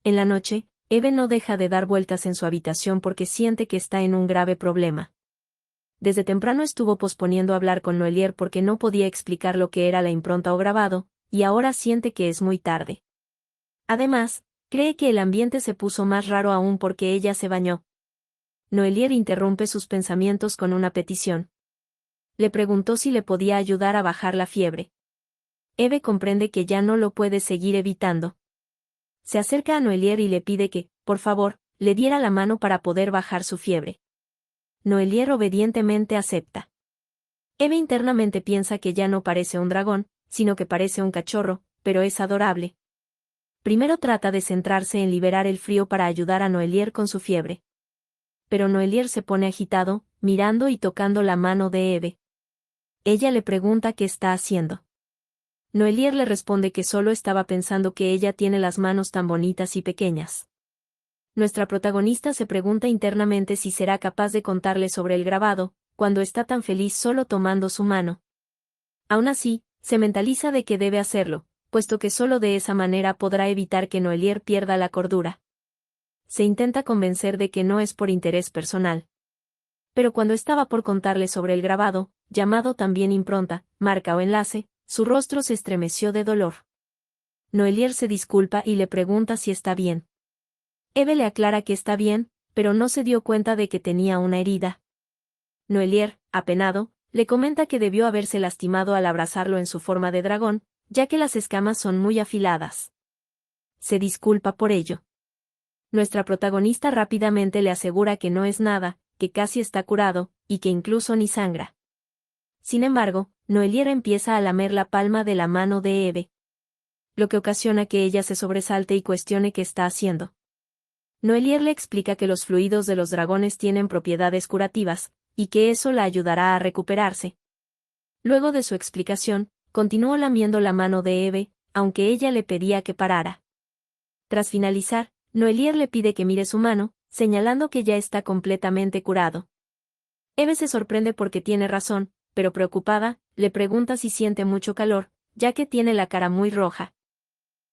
En la noche, Eve no deja de dar vueltas en su habitación porque siente que está en un grave problema. Desde temprano estuvo posponiendo hablar con Noelier porque no podía explicar lo que era la impronta o grabado, y ahora siente que es muy tarde. Además, cree que el ambiente se puso más raro aún porque ella se bañó. Noelier interrumpe sus pensamientos con una petición. Le preguntó si le podía ayudar a bajar la fiebre. Eve comprende que ya no lo puede seguir evitando. Se acerca a Noelier y le pide que, por favor, le diera la mano para poder bajar su fiebre. Noelier obedientemente acepta. Eve internamente piensa que ya no parece un dragón, sino que parece un cachorro, pero es adorable. Primero trata de centrarse en liberar el frío para ayudar a Noelier con su fiebre. Pero Noelier se pone agitado, mirando y tocando la mano de Eve. Ella le pregunta qué está haciendo. Noelier le responde que solo estaba pensando que ella tiene las manos tan bonitas y pequeñas. Nuestra protagonista se pregunta internamente si será capaz de contarle sobre el grabado, cuando está tan feliz solo tomando su mano. Aún así, se mentaliza de que debe hacerlo, puesto que solo de esa manera podrá evitar que Noelier pierda la cordura. Se intenta convencer de que no es por interés personal. Pero cuando estaba por contarle sobre el grabado, llamado también impronta, marca o enlace, su rostro se estremeció de dolor. Noelier se disculpa y le pregunta si está bien. Eve le aclara que está bien, pero no se dio cuenta de que tenía una herida. Noelier, apenado, le comenta que debió haberse lastimado al abrazarlo en su forma de dragón, ya que las escamas son muy afiladas. Se disculpa por ello. Nuestra protagonista rápidamente le asegura que no es nada, que casi está curado, y que incluso ni sangra. Sin embargo, Noelier empieza a lamer la palma de la mano de Eve, lo que ocasiona que ella se sobresalte y cuestione qué está haciendo. Noelier le explica que los fluidos de los dragones tienen propiedades curativas, y que eso la ayudará a recuperarse. Luego de su explicación, continuó lamiendo la mano de Eve, aunque ella le pedía que parara. Tras finalizar, Noelier le pide que mire su mano, señalando que ya está completamente curado. Eve se sorprende porque tiene razón, pero preocupada, le pregunta si siente mucho calor, ya que tiene la cara muy roja.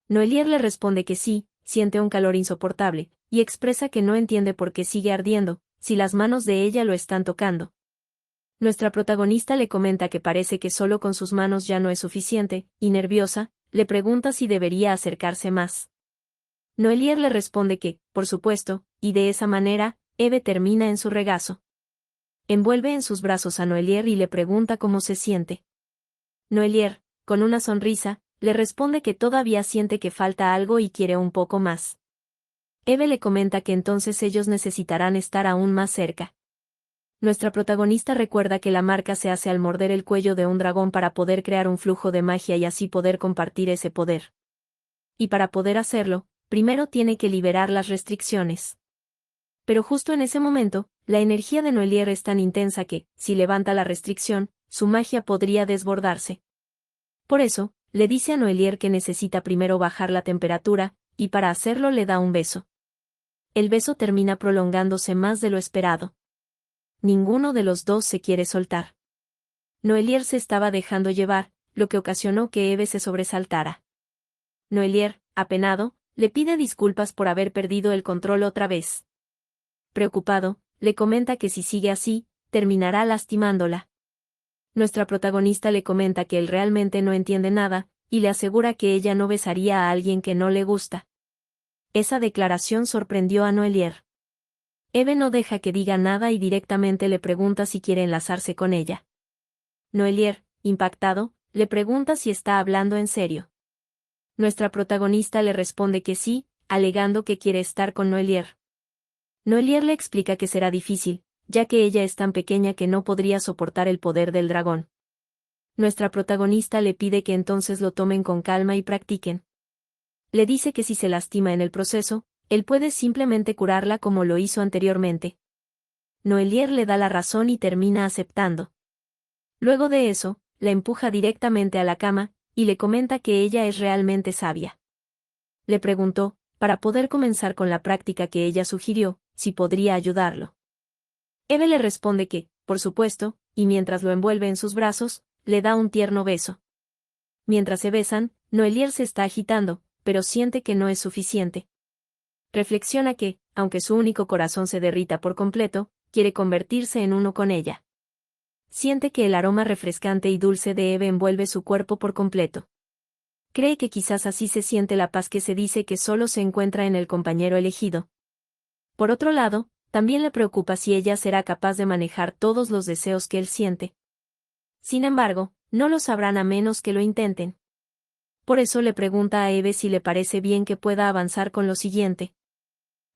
Noelier le responde que sí, siente un calor insoportable, y expresa que no entiende por qué sigue ardiendo, si las manos de ella lo están tocando. Nuestra protagonista le comenta que parece que solo con sus manos ya no es suficiente, y nerviosa, le pregunta si debería acercarse más. Noelier le responde que, por supuesto, y de esa manera, Eve termina en su regazo. Envuelve en sus brazos a Noelier y le pregunta cómo se siente. Noelier, con una sonrisa, le responde que todavía siente que falta algo y quiere un poco más. Eve le comenta que entonces ellos necesitarán estar aún más cerca. Nuestra protagonista recuerda que la marca se hace al morder el cuello de un dragón para poder crear un flujo de magia y así poder compartir ese poder. Y para poder hacerlo, primero tiene que liberar las restricciones. Pero justo en ese momento, la energía de Noelier es tan intensa que, si levanta la restricción, su magia podría desbordarse. Por eso, le dice a Noelier que necesita primero bajar la temperatura, y para hacerlo le da un beso. El beso termina prolongándose más de lo esperado. Ninguno de los dos se quiere soltar. Noelier se estaba dejando llevar, lo que ocasionó que Eve se sobresaltara. Noelier, apenado, le pide disculpas por haber perdido el control otra vez. Preocupado, le comenta que si sigue así, terminará lastimándola. Nuestra protagonista le comenta que él realmente no entiende nada, y le asegura que ella no besaría a alguien que no le gusta. Esa declaración sorprendió a Noelier. Eve no deja que diga nada y directamente le pregunta si quiere enlazarse con ella. Noelier, impactado, le pregunta si está hablando en serio. Nuestra protagonista le responde que sí, alegando que quiere estar con Noelier. Noelier le explica que será difícil, ya que ella es tan pequeña que no podría soportar el poder del dragón. Nuestra protagonista le pide que entonces lo tomen con calma y practiquen. Le dice que si se lastima en el proceso, él puede simplemente curarla como lo hizo anteriormente. Noelier le da la razón y termina aceptando. Luego de eso, la empuja directamente a la cama, y le comenta que ella es realmente sabia. Le preguntó, para poder comenzar con la práctica que ella sugirió, si podría ayudarlo. Eve le responde que, por supuesto, y mientras lo envuelve en sus brazos, le da un tierno beso. Mientras se besan, Noelier se está agitando, pero siente que no es suficiente. reflexiona que, aunque su único corazón se derrita por completo, quiere convertirse en uno con ella. Siente que el aroma refrescante y dulce de Eve envuelve su cuerpo por completo. Cree que quizás así se siente la paz que se dice que solo se encuentra en el compañero elegido. Por otro lado, también le preocupa si ella será capaz de manejar todos los deseos que él siente. Sin embargo, no lo sabrán a menos que lo intenten. Por eso le pregunta a Eve si le parece bien que pueda avanzar con lo siguiente.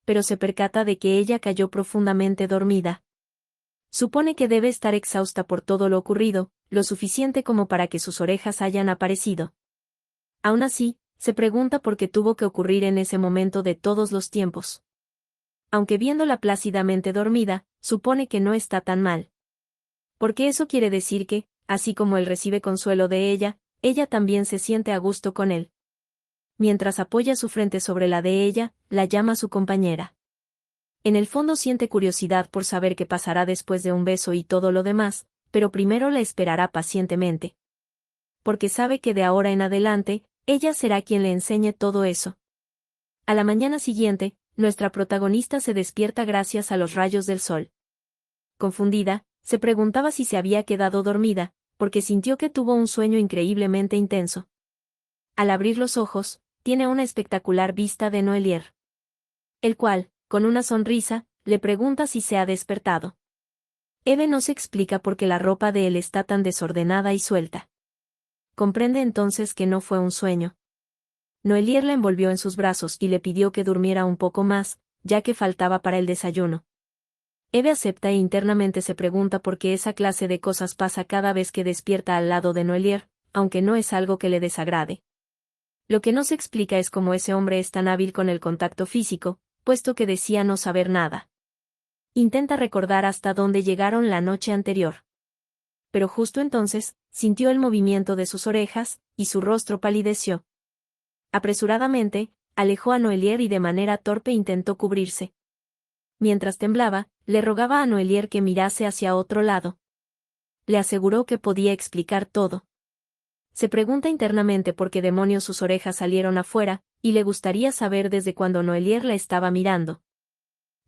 Pero se percata de que ella cayó profundamente dormida. Supone que debe estar exhausta por todo lo ocurrido, lo suficiente como para que sus orejas hayan aparecido. Aún así, se pregunta por qué tuvo que ocurrir en ese momento de todos los tiempos. Aunque viéndola plácidamente dormida, supone que no está tan mal. Porque eso quiere decir que, así como él recibe consuelo de ella también se siente a gusto con él. Mientras apoya su frente sobre la de ella, la llama su compañera. En el fondo siente curiosidad por saber qué pasará después de un beso y todo lo demás, pero primero la esperará pacientemente. Porque sabe que de ahora en adelante, ella será quien le enseñe todo eso. A la mañana siguiente, nuestra protagonista se despierta gracias a los rayos del sol. Confundida, se preguntaba si se había quedado dormida, porque sintió que tuvo un sueño increíblemente intenso. Al abrir los ojos, tiene una espectacular vista de Noelier. El cual, con una sonrisa, le pregunta si se ha despertado. Eve no se explica por qué la ropa de él está tan desordenada y suelta. Comprende entonces que no fue un sueño. Noelier la envolvió en sus brazos y le pidió que durmiera un poco más, ya que faltaba para el desayuno. Eve acepta e internamente se pregunta por qué esa clase de cosas pasa cada vez que despierta al lado de Noelier, aunque no es algo que le desagrade. Lo que no se explica es cómo ese hombre es tan hábil con el contacto físico, puesto que decía no saber nada. Intenta recordar hasta dónde llegaron la noche anterior. Pero justo entonces, sintió el movimiento de sus orejas, y su rostro palideció. Apresuradamente, alejó a Noelier y de manera torpe intentó cubrirse. Mientras temblaba, le rogaba a Noelier que mirase hacia otro lado. Le aseguró que podía explicar todo. Se pregunta internamente por qué demonios sus orejas salieron afuera, y le gustaría saber desde cuándo Noelier la estaba mirando.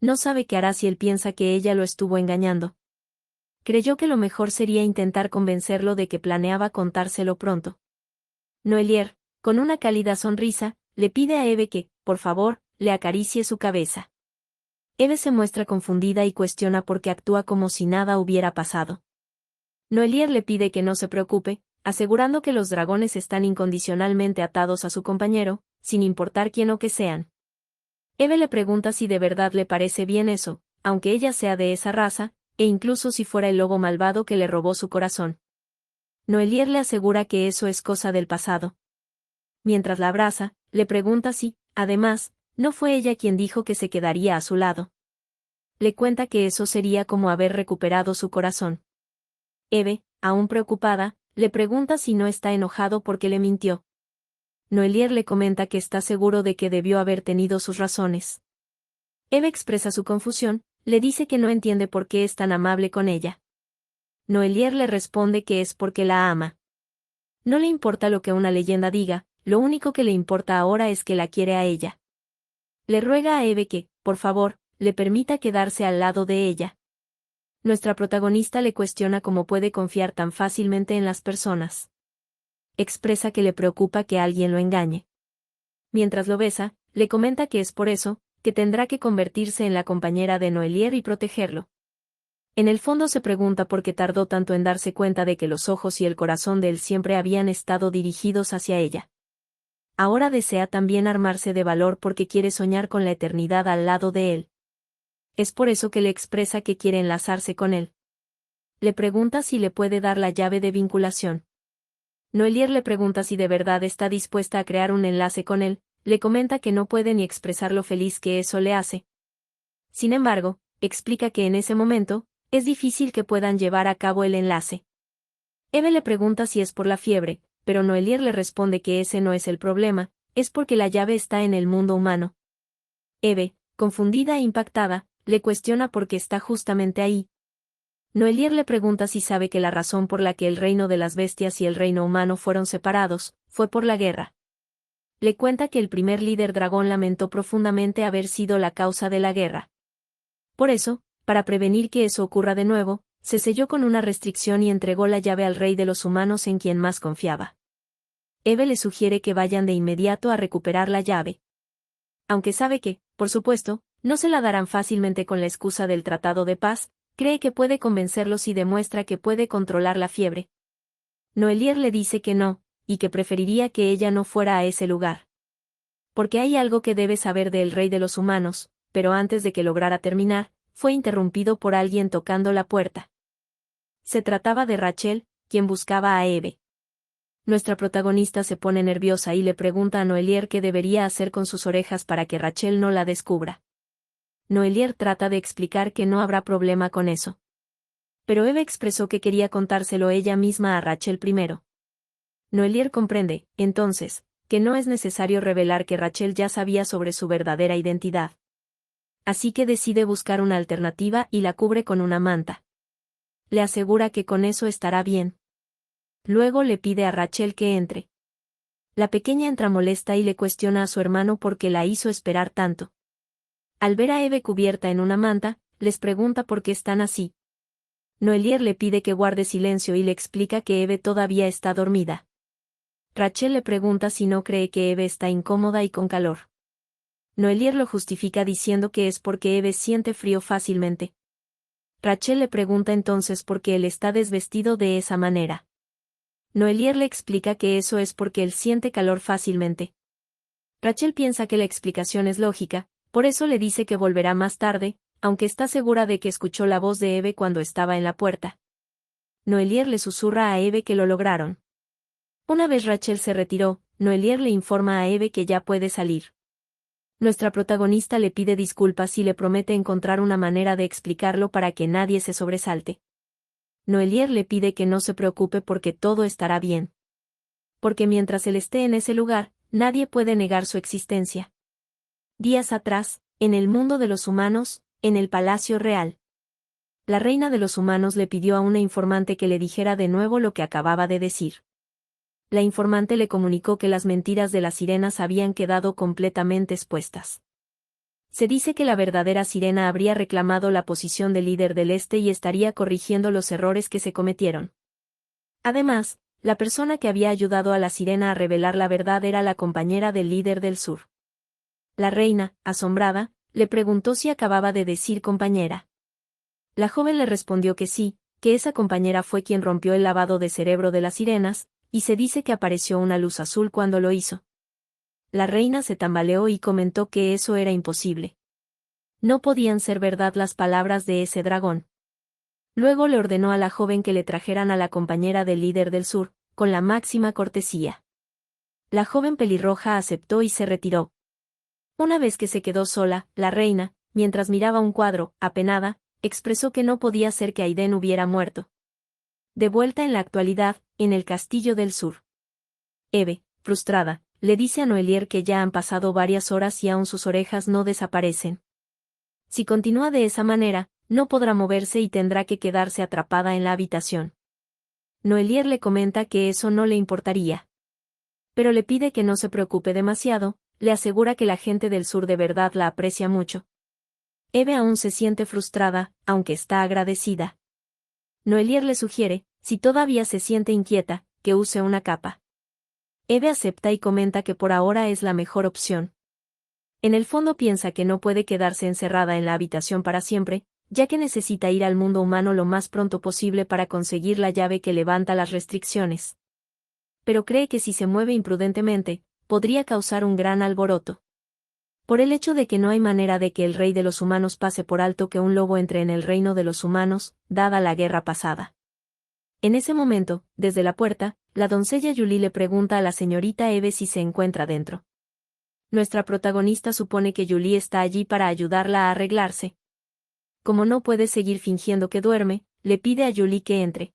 No sabe qué hará si él piensa que ella lo estuvo engañando. Creyó que lo mejor sería intentar convencerlo de que planeaba contárselo pronto. Noelier, con una cálida sonrisa, le pide a Eve que, por favor, le acaricie su cabeza. Eve se muestra confundida y cuestiona por qué actúa como si nada hubiera pasado. Noelier le pide que no se preocupe, asegurando que los dragones están incondicionalmente atados a su compañero, sin importar quién o qué sean. Eve le pregunta si de verdad le parece bien eso, aunque ella sea de esa raza, e incluso si fuera el lobo malvado que le robó su corazón. Noelier le asegura que eso es cosa del pasado. Mientras la abraza, le pregunta si, además, no fue ella quien dijo que se quedaría a su lado. Le cuenta que eso sería como haber recuperado su corazón. Eve, aún preocupada, le pregunta si no está enojado porque le mintió. Noelier le comenta que está seguro de que debió haber tenido sus razones. Eve expresa su confusión, le dice que no entiende por qué es tan amable con ella. Noelier le responde que es porque la ama. No le importa lo que una leyenda diga, lo único que le importa ahora es que la quiere a ella. Le ruega a Eve que, por favor, le permita quedarse al lado de ella. Nuestra protagonista le cuestiona cómo puede confiar tan fácilmente en las personas. Expresa que le preocupa que alguien lo engañe. Mientras lo besa, le comenta que es por eso, que tendrá que convertirse en la compañera de Noelier y protegerlo. En el fondo se pregunta por qué tardó tanto en darse cuenta de que los ojos y el corazón de él siempre habían estado dirigidos hacia ella. Ahora desea también armarse de valor porque quiere soñar con la eternidad al lado de él. Es por eso que le expresa que quiere enlazarse con él. Le pregunta si le puede dar la llave de vinculación. Noelier le pregunta si de verdad está dispuesta a crear un enlace con él, le comenta que no puede ni expresar lo feliz que eso le hace. Sin embargo, explica que en ese momento, es difícil que puedan llevar a cabo el enlace. Eve le pregunta si es por la fiebre, pero Noelier le responde que ese no es el problema, es porque la llave está en el mundo humano. Eve, confundida e impactada, le cuestiona por qué está justamente ahí. Noelier le pregunta si sabe que la razón por la que el reino de las bestias y el reino humano fueron separados, fue por la guerra. le cuenta que el primer líder dragón lamentó profundamente haber sido la causa de la guerra. Por eso, para prevenir que eso ocurra de nuevo, se selló con una restricción y entregó la llave al rey de los humanos en quien más confiaba. Eve le sugiere que vayan de inmediato a recuperar la llave. Aunque sabe que, por supuesto, no se la darán fácilmente con la excusa del tratado de paz, cree que puede convencerlos si demuestra que puede controlar la fiebre. Noelier le dice que no, y que preferiría que ella no fuera a ese lugar. Porque hay algo que debe saber del rey de los humanos, pero antes de que lograra terminar, fue interrumpido por alguien tocando la puerta. Se trataba de Rachel, quien buscaba a Eve. Nuestra protagonista se pone nerviosa y le pregunta a Noelier qué debería hacer con sus orejas para que Rachel no la descubra. Noelier trata de explicar que no habrá problema con eso. Pero Eve expresó que quería contárselo ella misma a Rachel primero. Noelier comprende, entonces, que no es necesario revelar que Rachel ya sabía sobre su verdadera identidad. Así que decide buscar una alternativa y la cubre con una manta. Le asegura que con eso estará bien. Luego le pide a Rachel que entre. La pequeña entra molesta y le cuestiona a su hermano por qué la hizo esperar tanto. Al ver a Eve cubierta en una manta, les pregunta por qué están así. Noelier le pide que guarde silencio y le explica que Eve todavía está dormida. Rachel le pregunta si no cree que Eve está incómoda y con calor. Noelier lo justifica diciendo que es porque Eve siente frío fácilmente. Rachel le pregunta entonces por qué él está desvestido de esa manera. Noelier le explica que eso es porque él siente calor fácilmente. Rachel piensa que la explicación es lógica, por eso le dice que volverá más tarde, aunque está segura de que escuchó la voz de Eve cuando estaba en la puerta. Noelier le susurra a Eve que lo lograron. Una vez Rachel se retiró, Noelier le informa a Eve que ya puede salir. Nuestra protagonista le pide disculpas y le promete encontrar una manera de explicarlo para que nadie se sobresalte. Noelier le pide que no se preocupe porque todo estará bien. Porque mientras él esté en ese lugar, nadie puede negar su existencia. Días atrás, en el mundo de los humanos, en el Palacio Real. La reina de los humanos le pidió a una informante que le dijera de nuevo lo que acababa de decir. La informante le comunicó que las mentiras de las sirenas habían quedado completamente expuestas. Se dice que la verdadera sirena habría reclamado la posición de líder del este y estaría corrigiendo los errores que se cometieron. Además, la persona que había ayudado a la sirena a revelar la verdad era la compañera del líder del sur. La reina, asombrada, le preguntó si acababa de decir compañera. La joven le respondió que sí, que esa compañera fue quien rompió el lavado de cerebro de las sirenas, y se dice que apareció una luz azul cuando lo hizo. La reina se tambaleó y comentó que eso era imposible. No podían ser verdad las palabras de ese dragón. Luego le ordenó a la joven que le trajeran a la compañera del líder del sur, con la máxima cortesía. La joven pelirroja aceptó y se retiró. Una vez que se quedó sola, la reina, mientras miraba un cuadro, apenada, expresó que no podía ser que Aiden hubiera muerto. De vuelta en la actualidad, en el castillo del sur. Eve, frustrada, le dice a Noelier que ya han pasado varias horas y aún sus orejas no desaparecen. Si continúa de esa manera, no podrá moverse y tendrá que quedarse atrapada en la habitación. Noelier le comenta que eso no le importaría. Pero le pide que no se preocupe demasiado, le asegura que la gente del sur de verdad la aprecia mucho. Eve aún se siente frustrada, aunque está agradecida. Noelier le sugiere, si todavía se siente inquieta, que use una capa. Eve acepta y comenta que por ahora es la mejor opción. En el fondo piensa que no puede quedarse encerrada en la habitación para siempre, ya que necesita ir al mundo humano lo más pronto posible para conseguir la llave que levanta las restricciones. Pero cree que si se mueve imprudentemente, podría causar un gran alboroto. Por el hecho de que no hay manera de que el rey de los humanos pase por alto que un lobo entre en el reino de los humanos, dada la guerra pasada. En ese momento, desde la puerta, la doncella Julie le pregunta a la señorita Eve si se encuentra dentro. Nuestra protagonista supone que Julie está allí para ayudarla a arreglarse. Como no puede seguir fingiendo que duerme, le pide a Julie que entre.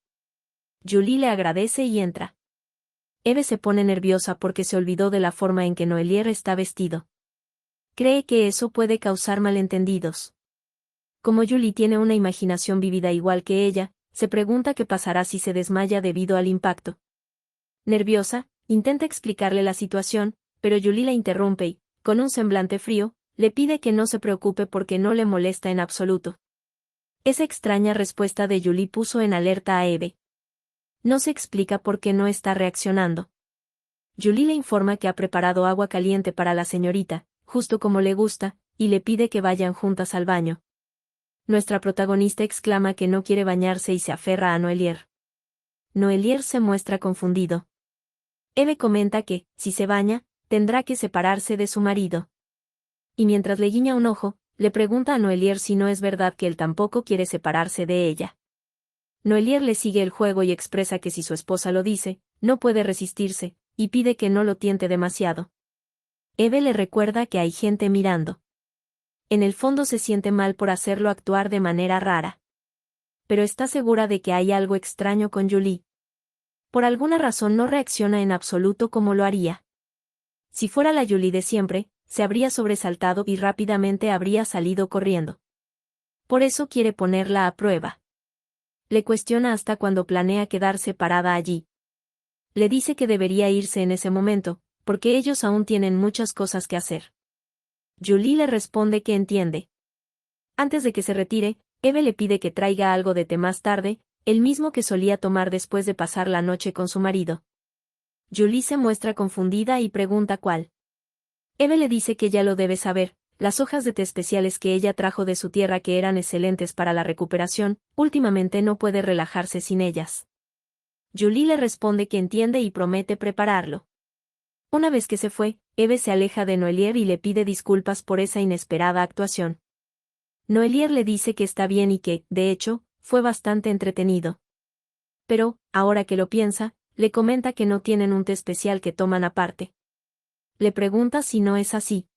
Julie le agradece y entra. Eve se pone nerviosa porque se olvidó de la forma en que Noelier está vestido. Cree que eso puede causar malentendidos. Como Julie tiene una imaginación vívida igual que ella, se pregunta qué pasará si se desmaya debido al impacto. Nerviosa, intenta explicarle la situación, pero Julie la interrumpe y, con un semblante frío, le pide que no se preocupe porque no le molesta en absoluto. Esa extraña respuesta de Julie puso en alerta a Eve. No se explica por qué no está reaccionando. Julie le informa que ha preparado agua caliente para la señorita, justo como le gusta, y le pide que vayan juntas al baño. Nuestra protagonista exclama que no quiere bañarse y se aferra a Noelier. Noelier se muestra confundido. Eve comenta que, si se baña, tendrá que separarse de su marido. Y mientras le guiña un ojo, le pregunta a Noelier si no es verdad que él tampoco quiere separarse de ella. Noelier le sigue el juego y expresa que si su esposa lo dice, no puede resistirse, y pide que no lo tiente demasiado. Eve le recuerda que hay gente mirando. En el fondo se siente mal por hacerlo actuar de manera rara. Pero está segura de que hay algo extraño con Julie. Por alguna razón no reacciona en absoluto como lo haría. Si fuera la Julie de siempre, se habría sobresaltado y rápidamente habría salido corriendo. Por eso quiere ponerla a prueba. Le cuestiona hasta cuándo planea quedarse parada allí. Le dice que debería irse en ese momento, porque ellos aún tienen muchas cosas que hacer. Julie le responde que entiende. Antes de que se retire, Eve le pide que traiga algo de té más tarde, el mismo que solía tomar después de pasar la noche con su marido. Julie se muestra confundida y pregunta cuál. Eve le dice que ya lo debe saber, las hojas de té especiales que ella trajo de su tierra que eran excelentes para la recuperación, últimamente no puede relajarse sin ellas. Julie le responde que entiende y promete prepararlo. Una vez que se fue, Eve se aleja de Noelier y le pide disculpas por esa inesperada actuación. Noelier le dice que está bien y que, de hecho, fue bastante entretenido. Pero, ahora que lo piensa, le comenta que no tienen un té especial que toman aparte. Le pregunta si no es así.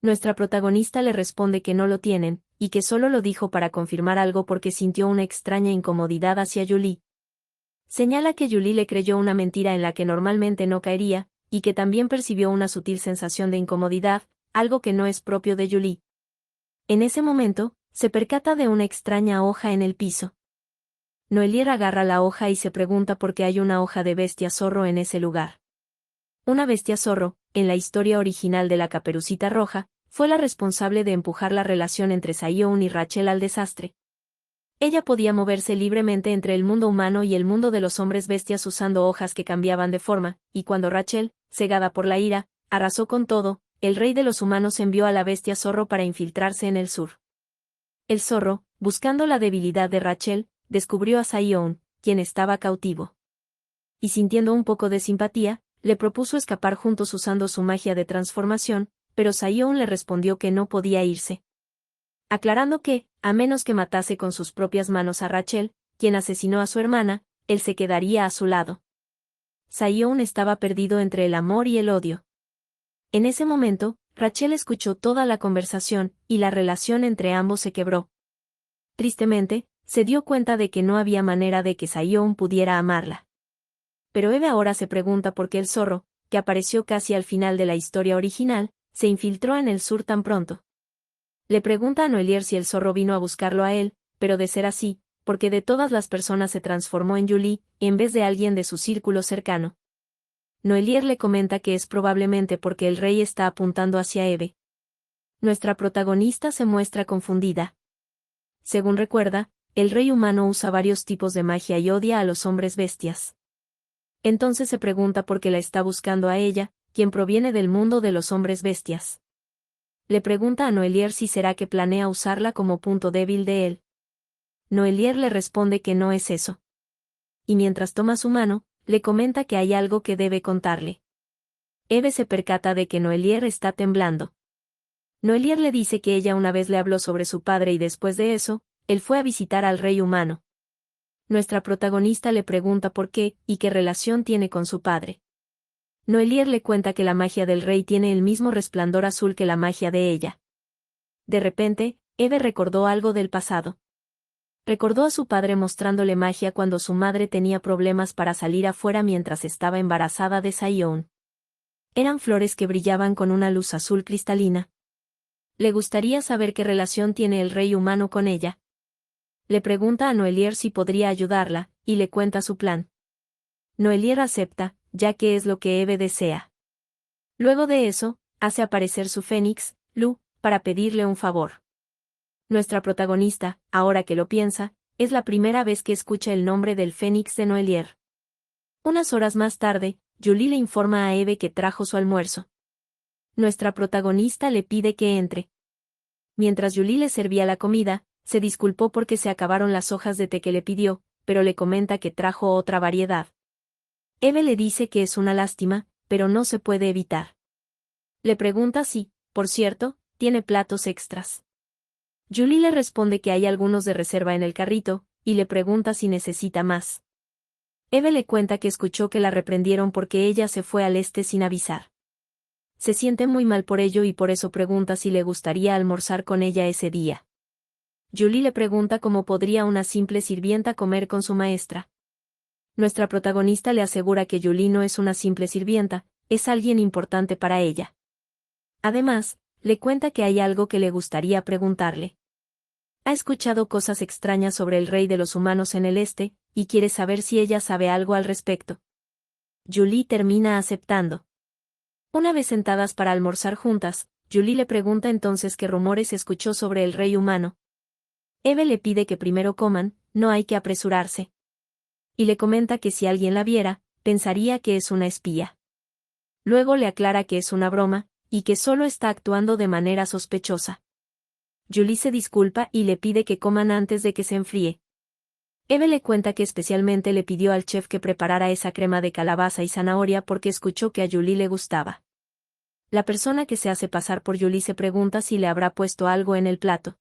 Nuestra protagonista le responde que no lo tienen, y que solo lo dijo para confirmar algo porque sintió una extraña incomodidad hacia Julie. Señala que Julie le creyó una mentira en la que normalmente no caería, y que también percibió una sutil sensación de incomodidad, algo que no es propio de Julie. En ese momento, se percata de una extraña hoja en el piso. Noelier agarra la hoja y se pregunta por qué hay una hoja de bestia zorro en ese lugar. Una bestia zorro, en la historia original de la Caperucita Roja, fue la responsable de empujar la relación entre Sion y Rachel al desastre. Ella podía moverse libremente entre el mundo humano y el mundo de los hombres bestias usando hojas que cambiaban de forma, y cuando Rachel, cegada por la ira, arrasó con todo, el rey de los humanos envió a la bestia zorro para infiltrarse en el sur. El zorro, buscando la debilidad de Rachel, descubrió a Sion, quien estaba cautivo. Y sintiendo un poco de simpatía, le propuso escapar juntos usando su magia de transformación, pero Sion le respondió que no podía irse. Aclarando que, a menos que matase con sus propias manos a Rachel, quien asesinó a su hermana, él se quedaría a su lado. Sion estaba perdido entre el amor y el odio. En ese momento, Rachel escuchó toda la conversación, y la relación entre ambos se quebró. Tristemente, se dio cuenta de que no había manera de que Sion pudiera amarla. Pero Eve ahora se pregunta por qué el zorro, que apareció casi al final de la historia original, se infiltró en el sur tan pronto. Le pregunta a Noelier si el zorro vino a buscarlo a él, pero de ser así, porque de todas las personas se transformó en Julie, en vez de alguien de su círculo cercano. Noelier le comenta que es probablemente porque el rey está apuntando hacia Eve. Nuestra protagonista se muestra confundida. Según recuerda, el rey humano usa varios tipos de magia y odia a los hombres bestias. Entonces se pregunta por qué la está buscando a ella, quien proviene del mundo de los hombres bestias. Le pregunta a Noelier si será que planea usarla como punto débil de él. Noelier le responde que no es eso. Y mientras toma su mano, le comenta que hay algo que debe contarle. Eve se percata de que Noelier está temblando. Noelier le dice que ella una vez le habló sobre su padre y después de eso, él fue a visitar al rey humano. Nuestra protagonista le pregunta por qué y qué relación tiene con su padre. Noelier le cuenta que la magia del rey tiene el mismo resplandor azul que la magia de ella. De repente, Eve recordó algo del pasado. Recordó a su padre mostrándole magia cuando su madre tenía problemas para salir afuera mientras estaba embarazada de Sion. Eran flores que brillaban con una luz azul cristalina. Le gustaría saber qué relación tiene el rey humano con ella. Le pregunta a Noelier si podría ayudarla, y le cuenta su plan. Noelier acepta, ya que es lo que Eve desea. Luego de eso, hace aparecer su fénix, Lu, para pedirle un favor. Nuestra protagonista, ahora que lo piensa, es la primera vez que escucha el nombre del fénix de Noelier. Unas horas más tarde, Julie le informa a Eve que trajo su almuerzo. Nuestra protagonista le pide que entre. Mientras Julie le servía la comida, se disculpó porque se acabaron las hojas de té que le pidió, pero le comenta que trajo otra variedad. Eve le dice que es una lástima, pero no se puede evitar. Le pregunta si, por cierto, tiene platos extras. Julie le responde que hay algunos de reserva en el carrito, y le pregunta si necesita más. Eve le cuenta que escuchó que la reprendieron porque ella se fue al este sin avisar. Se siente muy mal por ello y por eso pregunta si le gustaría almorzar con ella ese día. Julie le pregunta cómo podría una simple sirvienta comer con su maestra. Nuestra protagonista le asegura que Julie no es una simple sirvienta, es alguien importante para ella. Además, le cuenta que hay algo que le gustaría preguntarle. Ha escuchado cosas extrañas sobre el rey de los humanos en el este, y quiere saber si ella sabe algo al respecto. Julie termina aceptando. Una vez sentadas para almorzar juntas, Julie le pregunta entonces qué rumores escuchó sobre el rey humano. Eve le pide que primero coman, no hay que apresurarse. Y le comenta que si alguien la viera, pensaría que es una espía. Luego le aclara que es una broma, y que solo está actuando de manera sospechosa. Julie se disculpa y le pide que coman antes de que se enfríe. Eve le cuenta que especialmente le pidió al chef que preparara esa crema de calabaza y zanahoria porque escuchó que a Julie le gustaba. La persona que se hace pasar por Julie se pregunta si le habrá puesto algo en el plato.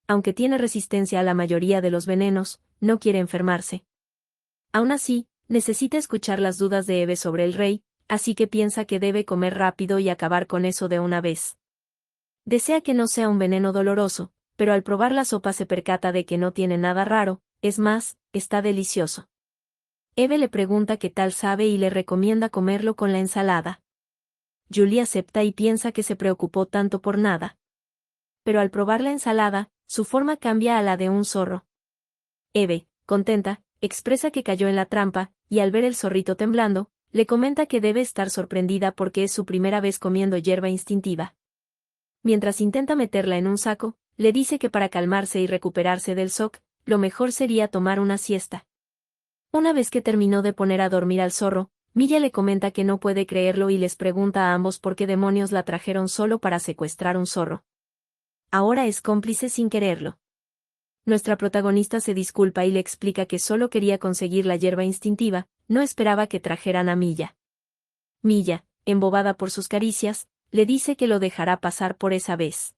Aunque tiene resistencia a la mayoría de los venenos, no quiere enfermarse. Aún así, necesita escuchar las dudas de Eve sobre el rey, así que piensa que debe comer rápido y acabar con eso de una vez. Desea que no sea un veneno doloroso, pero al probar la sopa se percata de que no tiene nada raro, es más, está delicioso. Eve le pregunta qué tal sabe y le recomienda comerlo con la ensalada. Julie acepta y piensa que se preocupó tanto por nada. Pero al probar la ensalada, su forma cambia a la de un zorro. Eve, contenta, expresa que cayó en la trampa, y al ver el zorrito temblando, le comenta que debe estar sorprendida porque es su primera vez comiendo hierba instintiva. Mientras intenta meterla en un saco, le dice que para calmarse y recuperarse del shock, lo mejor sería tomar una siesta. Una vez que terminó de poner a dormir al zorro, Milla le comenta que no puede creerlo y les pregunta a ambos por qué demonios la trajeron solo para secuestrar un zorro. Ahora es cómplice sin quererlo. Nuestra protagonista se disculpa y le explica que solo quería conseguir la hierba instintiva, no esperaba que trajeran a Milla. Milla, embobada por sus caricias, le dice que lo dejará pasar por esa vez.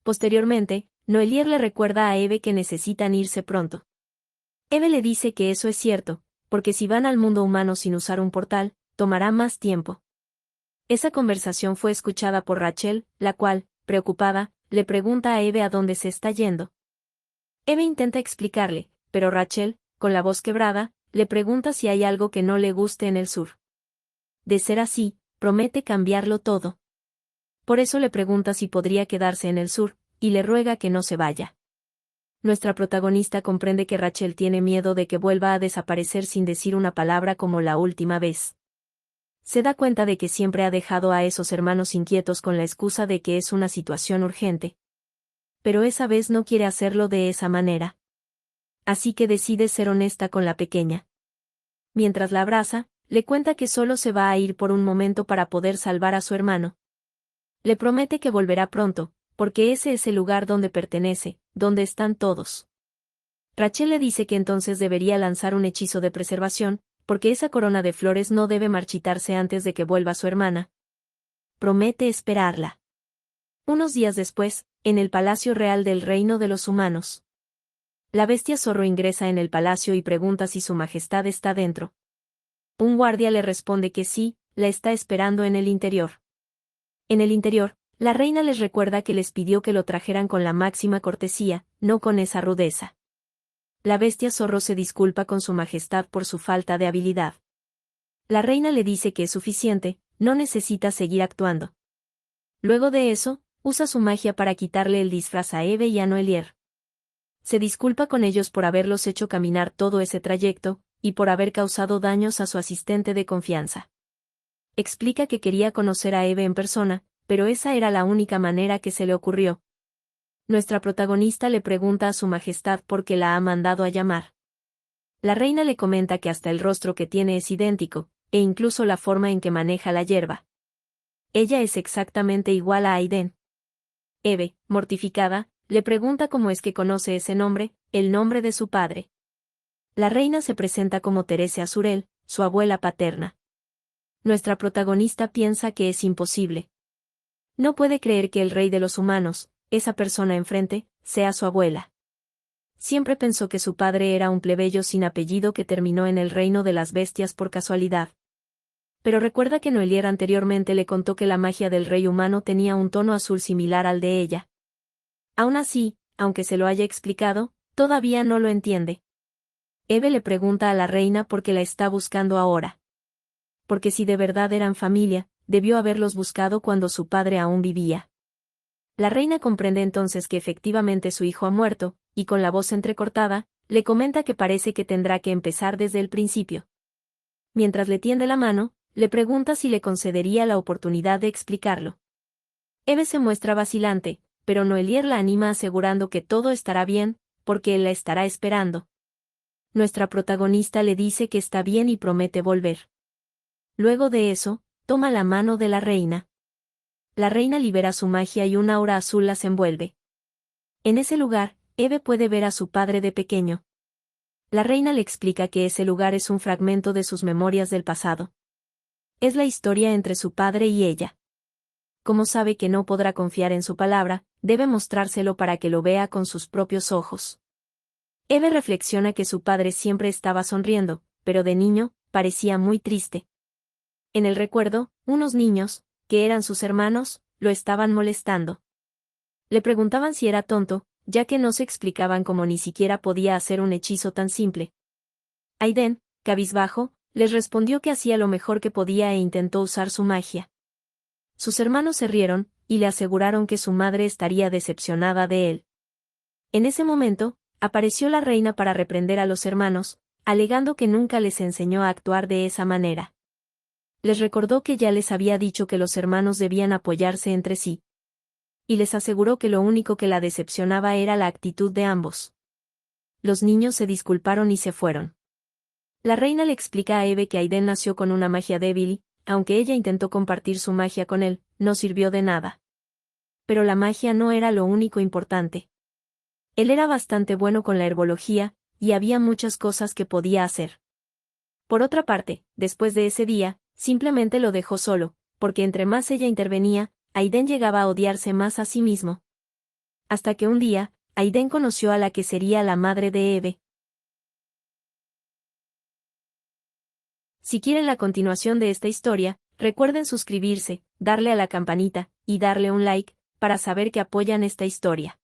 Posteriormente, Noelier le recuerda a Eve que necesitan irse pronto. Eve le dice que eso es cierto, porque si van al mundo humano sin usar un portal, tomará más tiempo. Esa conversación fue escuchada por Rachel, la cual, preocupada, le pregunta a Eve a dónde se está yendo. Eve intenta explicarle, pero Rachel, con la voz quebrada, le pregunta si hay algo que no le guste en el sur. De ser así, promete cambiarlo todo. Por eso le pregunta si podría quedarse en el sur, y le ruega que no se vaya. Nuestra protagonista comprende que Rachel tiene miedo de que vuelva a desaparecer sin decir una palabra como la última vez. Se da cuenta de que siempre ha dejado a esos hermanos inquietos con la excusa de que es una situación urgente. Pero esa vez no quiere hacerlo de esa manera. Así que decide ser honesta con la pequeña. Mientras la abraza, le cuenta que solo se va a ir por un momento para poder salvar a su hermano. Le promete que volverá pronto, porque ese es el lugar donde pertenece, donde están todos. Rachel le dice que entonces debería lanzar un hechizo de preservación, porque esa corona de flores no debe marchitarse antes de que vuelva su hermana. Promete esperarla. Unos días después, en el Palacio Real del Reino de los Humanos. La bestia zorro ingresa en el palacio y pregunta si su majestad está dentro. Un guardia le responde que sí, la está esperando en el interior. En el interior, la reina les recuerda que les pidió que lo trajeran con la máxima cortesía, no con esa rudeza. La bestia zorro se disculpa con su majestad por su falta de habilidad. La reina le dice que es suficiente, no necesita seguir actuando. Luego de eso, usa su magia para quitarle el disfraz a Eve y a Noelier. Se disculpa con ellos por haberlos hecho caminar todo ese trayecto, y por haber causado daños a su asistente de confianza. Explica que quería conocer a Eve en persona, pero esa era la única manera que se le ocurrió. Nuestra protagonista le pregunta a su majestad por qué la ha mandado a llamar. La reina le comenta que hasta el rostro que tiene es idéntico, e incluso la forma en que maneja la hierba. Ella es exactamente igual a Aiden. Eve, mortificada, le pregunta cómo es que conoce ese nombre, el nombre de su padre. La reina se presenta como Teresa Azurel, su abuela paterna. Nuestra protagonista piensa que es imposible. No puede creer que el rey de los humanos, esa persona enfrente, sea su abuela. Siempre pensó que su padre era un plebeyo sin apellido que terminó en el reino de las bestias por casualidad. Pero recuerda que Noelier anteriormente le contó que la magia del rey humano tenía un tono azul similar al de ella. Aún así, aunque se lo haya explicado, todavía no lo entiende. Eve le pregunta a la reina por qué la está buscando ahora. Porque si de verdad eran familia, debió haberlos buscado cuando su padre aún vivía. La reina comprende entonces que efectivamente su hijo ha muerto, y con la voz entrecortada, le comenta que parece que tendrá que empezar desde el principio. Mientras le tiende la mano, le pregunta si le concedería la oportunidad de explicarlo. Eve se muestra vacilante, pero Noelier la anima asegurando que todo estará bien, porque él la estará esperando. Nuestra protagonista le dice que está bien y promete volver. Luego de eso, toma la mano de la reina. La reina libera su magia y una aura azul las envuelve. En ese lugar, Eve puede ver a su padre de pequeño. La reina le explica que ese lugar es un fragmento de sus memorias del pasado. Es la historia entre su padre y ella. Como sabe que no podrá confiar en su palabra, debe mostrárselo para que lo vea con sus propios ojos. Eve reflexiona que su padre siempre estaba sonriendo, pero de niño, parecía muy triste. En el recuerdo, unos niños, que eran sus hermanos, lo estaban molestando. Le preguntaban si era tonto, ya que no se explicaban cómo ni siquiera podía hacer un hechizo tan simple. Aiden, cabizbajo, les respondió que hacía lo mejor que podía e intentó usar su magia. Sus hermanos se rieron, y le aseguraron que su madre estaría decepcionada de él. En ese momento, apareció la reina para reprender a los hermanos, alegando que nunca les enseñó a actuar de esa manera. Les recordó que ya les había dicho que los hermanos debían apoyarse entre sí. Y les aseguró que lo único que la decepcionaba era la actitud de ambos. Los niños se disculparon y se fueron. La reina le explica a Eve que Aiden nació con una magia débil y, aunque ella intentó compartir su magia con él, no sirvió de nada. Pero la magia no era lo único importante. Él era bastante bueno con la herbología, y había muchas cosas que podía hacer. Por otra parte, después de ese día, simplemente lo dejó solo, porque entre más ella intervenía, Aiden llegaba a odiarse más a sí mismo. Hasta que un día, Aiden conoció a la que sería la madre de Eve. Si quieren la continuación de esta historia, recuerden suscribirse, darle a la campanita, y darle un like, para saber que apoyan esta historia.